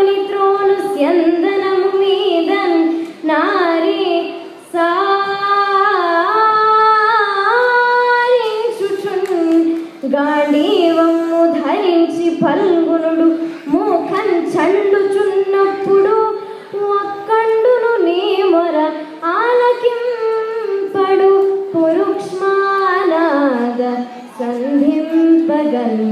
త్రోలుని త్రోలు స్యందనము మీదన్ నారి సారించుచున్ గాంధీవము ధరించి ఫల్గునుడు మూఖం చండుచున్నప్పుడు ఒక్కండును నీ మొర ఆలకింపడు పురుక్ష్మానాద సంధింపగన్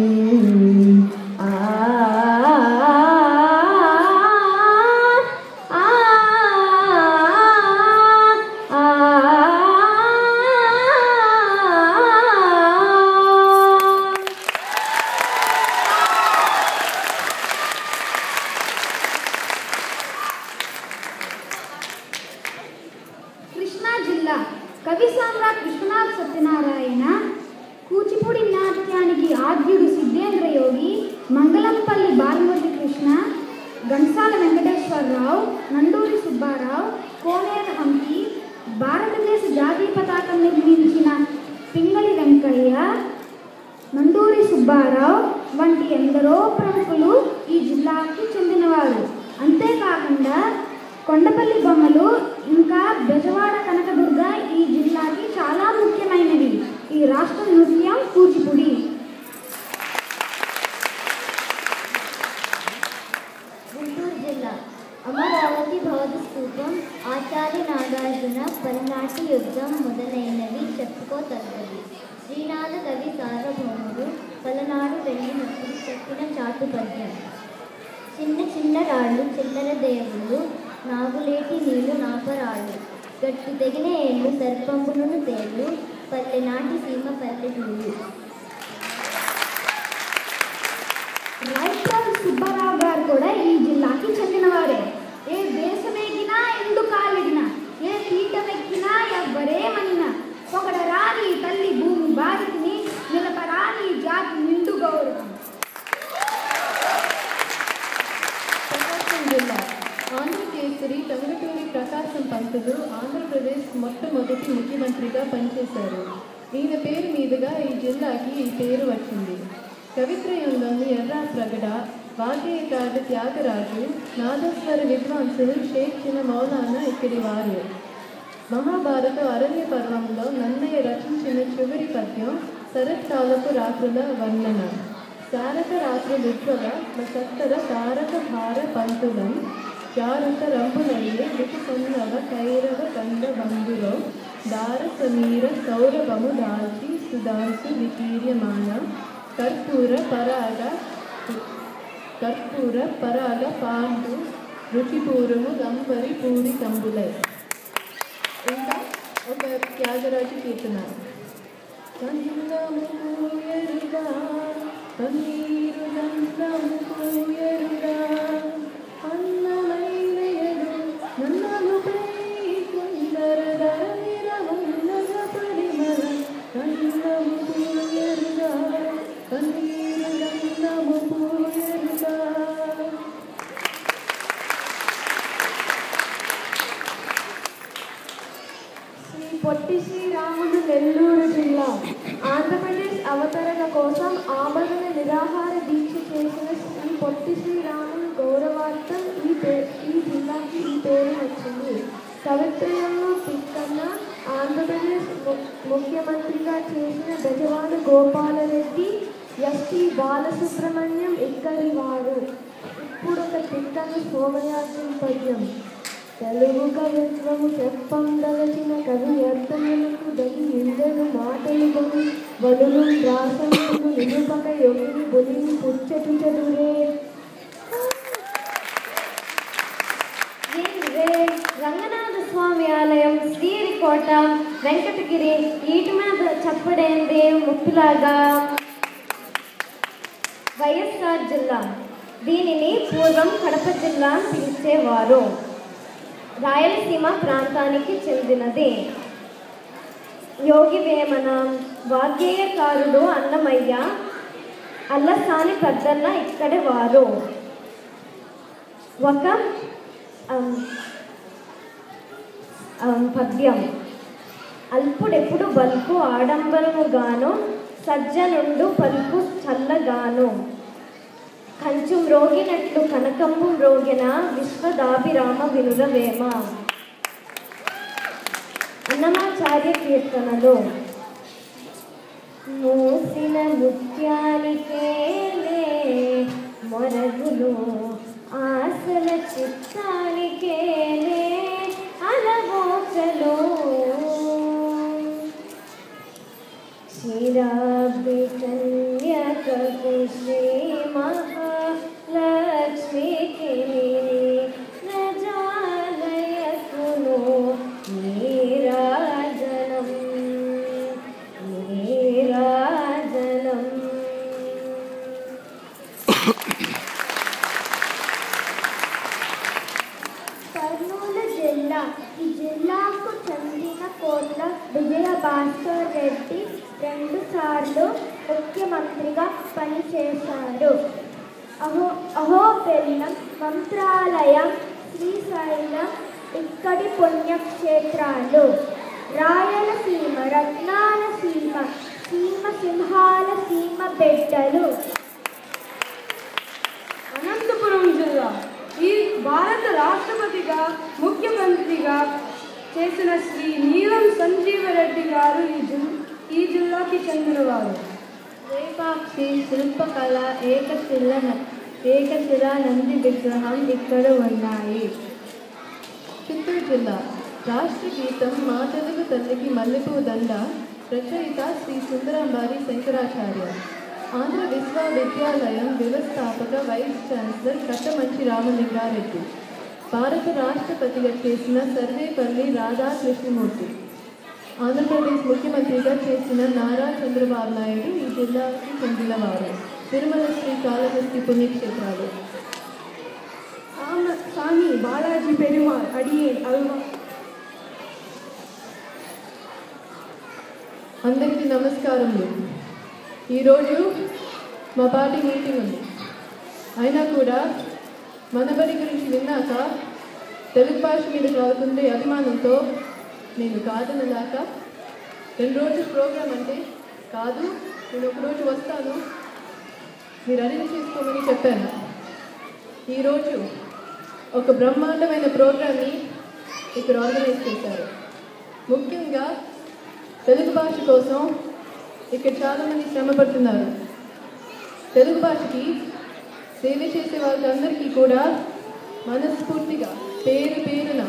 కృష్ణా జిల్లా కవి సామ్రాట్ విశ్వనాథ్ సత్యనారాయణ, కూచిపూడి నాట్యానికి ఆద్యుడు సిద్ధేంద్ర యోగి, మంగళంపల్లి బాలమురళి కృష్ణ, గంసాల వెంకటేశ్వరరావు, నండూరి సుబ్బారావు, కోనేరు హంపి, భారతదేశ జాతీయ పతాకం నిర్మించిన పింగళి వెంకయ్య, నండూరి సుబ్బారావు వంటి ఎందరో ప్రముఖులు ఈ జిల్లాకి చెందినవారు. అంతేకాకుండా కొండపల్లి బొమ్మలు ఇంకా బెజవాడ కనకదుర్గ ఈ జిల్లాకి చాలా ముఖ్యమైనవి. ఈ రాష్ట్ర నృత్యం కూచిపూడి. గుంటూరు జిల్లా అమరావతి బౌద్ధ స్తూపం, ఆచార్య నాగార్జున పల్నాటి యుద్ధం మొదలైనవి చెప్పుకోతగ్గవి. శ్రీనాథ కవి సార్వభౌముడు పలనాడు వెళ్ళినప్పుడు చెప్పిన చాటు పద్యం. చిన్న చిన్న రాళ్ళు చిల్లర దేవుళ్ళు, నాగులేటి నీళ్లు నాపరాళ్ళు, గట్టు తెగిన ఏళ్ళు సర్పంబులను తేళ్ళు, పల్లెనాటి సీమ పల్లెటూళ్ళు. రాయప్రాల్ సుబ్బారావు గారు కూడా ఈ జిల్లాకి చెందినవారే. ఏ దేశమెగినా ఎందుకాలిడినా, ఏ పీఠమెక్కినా ఎవ్వరేమనినా, పొగడరాని తల్లి భూమి భారతిని, నిలపరాని జాతి నిండు గౌరవం. ప్రకాశం జిల్లా ఆంధ్రకేసరి టంగుటూరి ప్రకాశం పంతులు ఆంధ్రప్రదేశ్ మొట్టమొదటి ముఖ్యమంత్రిగా పనిచేశారు. ఈయన పేరు మీదుగా ఈ జిల్లాకి ఈ పేరు వచ్చింది. కవిత్రయంలోని ఎర్రా ప్రగడ, వాగ్గేయకారుడు త్యాగరాజు, నాదస్వర విద్వాంసులు షేక్ చిన్న మౌలానా ఇక్కడి వారు. మహాభారత అరణ్య పర్వంలో నన్నయ్య రచించిన చివరి పద్యం శరత్కాలపు రాత్రుల వర్ణన. శారద రాత్రులుజ్వల సత్తర తారక భార పంతులం, చారుత రంపునయ్యే విటుసన్నవ కైరవ గంధ బంధులో, దార సమీర సౌరభము దాల్చి సుధాంసు వికీర్యమాన, కర్పూర పరాగ పాండు రుచిపూరము గంపరి పూరి కంబులై. ఇంకా ఒక త్యాగరాజు కీర్తన. కన్నము పూయరుగా పన్నీరు గంధము పూయరుగా, అన్నమైనయడు నన్నముపై కుందరదర నిరమున్నగ పరిమళ, కన్నము పూయరుగా పన్నీరు గంధము పూయరుగా. పొట్టి శ్రీరాములు నెల్లూరు జిల్లా ఆంధ్రప్రదేశ్ అవతరణ కోసం ఆమరణ నిరాహార దీక్ష చేసిన శ్రీ పొట్టి శ్రీరాములు గౌరవార్థం ఈ జిల్లాకి ఈ పేరు వచ్చింది. కవిత్రయంలో తిక్కన్న, ఆంధ్రప్రదేశ్ ముఖ్యమంత్రిగా చేసిన బెజవాడ గోపాలరెడ్డి, ఎస్టీ బాలసుబ్రహ్మణ్యం ఇక్కడి వారు. ఇప్పుడు ఒక తిక్కన్న సోమయాజం పద్యం. తెలుగు కవిత్వము చెప్పందలచిన కవి అర్థములకు దగి ఇందరు మాటలు కొని వదులు రాసములు నిలుపక యొగిని బొలిని పుచ్చటు చదురే. రంగనాథ స్వామి ఆలయం, శ్రీరికోట, వెంకటగిరి, ఈటి మీద చెప్పడేంది ముప్పులాగా. వైఎస్ఆర్ జిల్లా, దీనిని పూర్వం కడప జిల్లా అని పిలిచేవారు. రాయలసీమ ప్రాంతానికి చెందినది. యోగి వేమన, వాగ్గేయకారుడు అన్నమయ్య, అల్లసాని పెద్దన్న ఇక్కడి వారు. ఒక పద్యం. అల్పుడెప్పుడు బల్పు ఆడంబరముగాను, సజ్జనుండు పలుకు చల్లగాను. కంచు మ్రోగినట్లు కనకంబు మ్రోగిన విశ్వదాభిరామ వినురవేమ. అన్నమాచార్య కీర్తనలు. మూసిన ముత్యానికేలే మొరగులు ఆసల చిత్తానికేలే అలవోకలు క్షీరాబ్ది కన్యకకు శ్రీ మహాలక్ష్మికి ప్రజాలయకును నీరాజనం నీరాజనం. కర్నూలు జిల్లా. ఈ జిల్లాకు చెందిన కోట్ల విజయ భాస్కర్ రెడ్డి 2 సార్లు ముఖ్యమంత్రిగా పనిచేశారు. అహోబెల్లం, మంత్రాలయం, శ్రీశైలం ఇక్కడి పుణ్యక్షేత్రాలు. రాయలసీమ, రత్నాల సీమ, సీమ సింహాల సీమ బిడ్డలు. అనంతపురం జిల్లా. ఈ భారత రాష్ట్రపతిగా ముఖ్యమంత్రిగా చేసిన శ్రీ నీలం సంజీవరెడ్డి గారు ఈ జిల్లాకి చెందినవారు. రేపాక్షి శిల్పకళ ఏకశిలా నంది విగ్రహం ఇక్కడ ఉన్నాయి. చిత్తూరు జిల్లా. రాష్ట్ర గీతం మా తెలుగు తల్లికి మల్లెపూ దండ రచయిత శ్రీ సుందరంబారి శంకరాచార్య. ఆంధ్ర విశ్వవిద్యాలయం వ్యవస్థాపక వైస్ ఛాన్సలర్ కట్టమంచి రామలింగారెడ్డి. భారత రాష్ట్రపతిగా చేసిన సర్వేపల్లి రాధాకృష్ణమూర్తి. ఆంధ్రప్రదేశ్ ముఖ్యమంత్రిగా చేసిన నారా చంద్రబాబు నాయుడు ఈ జిల్లాకి చెందినవారు. తిరుమల శ్రీ కాళహస్తి పుణ్యక్షేత్రాలు. స్వామి బాలాజీ పెరుమాళ్ అడియేన్ అల్వా. అందరికీ నమస్కారములు. ఈరోజు మా పార్టీ మీటింగ్ ఉంది. అయినా కూడా మనబడి గురించి విన్నాక తెలుగు భాష మీద కలుగుతుండే అభిమానంతో నేను కాదనలాక 2 రోజుల ప్రోగ్రాం అంటే కాదు, నేను ఒకరోజు వస్తాను, మీరు అరేంజ్ చేసుకోమని చెప్పాను. ఈరోజు ఒక బ్రహ్మాండమైన ప్రోగ్రామ్ని ఇక్కడ ఆర్గనైజ్ చేశారు. ముఖ్యంగా తెలుగు భాష కోసం ఇక్కడ చాలామంది శ్రమ పడుతున్నారు. తెలుగు భాషకి సేవ చేసే వాళ్ళందరికీ కూడా మనస్ఫూర్తిగా పేరు పేరున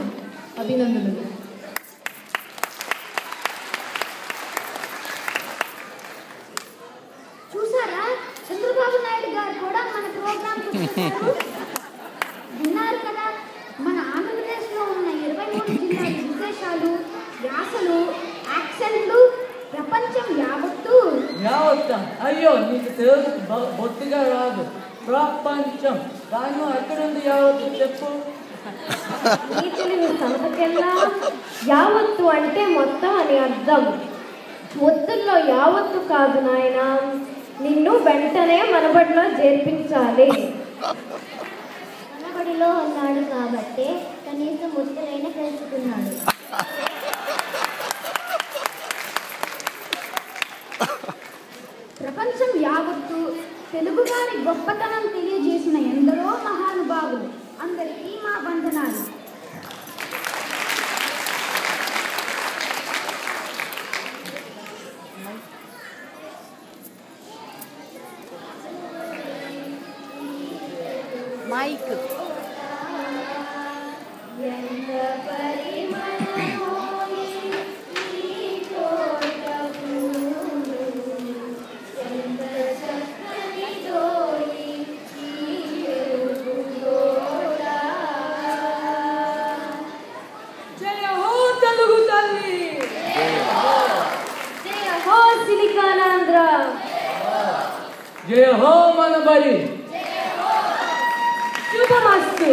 అభినందనలు. చూసారా, చంద్రబాబు నాయుడు గారు కూడా మన ప్రోగ్రామ్ విన్నారు కదా. మన ఆంధ్రప్రదేశ్లో ఉన్న 23 జిల్లాల విశేషాలు, యాసలు, యాక్సెంట్లు ప్రపంచం యావత్తు. అయ్యో, నీకు తెలుగు బొత్తిగా రాదు. ప్రపంచం దాని అక్కడుంది యావత్తు చెప్పు. నీతిని సంతకెళ్ళా. యావత్తు అంటే మొత్తం అని అర్థం. ఒత్తుల్లో యావత్తు కాదు నాయన, నిన్ను వెంటనే మనబడిలో చేర్పించాలి. మనబడిలో ఉన్నాడు కాబట్టి కనీసం ముత్తులైన తెలుసుకున్నాడు. ప్రపంచం యావత్తు తెలుగువారి గొప్పతనం తెలియజేసిన ఎందరో మహానుభావులు అందరికీ మా వందనాలు. మైక్ జయ హో తెలుగు తల్లి. జయ హో సిలికానాంధ్ర. జయ హో మనబడి. శుభమస్తు.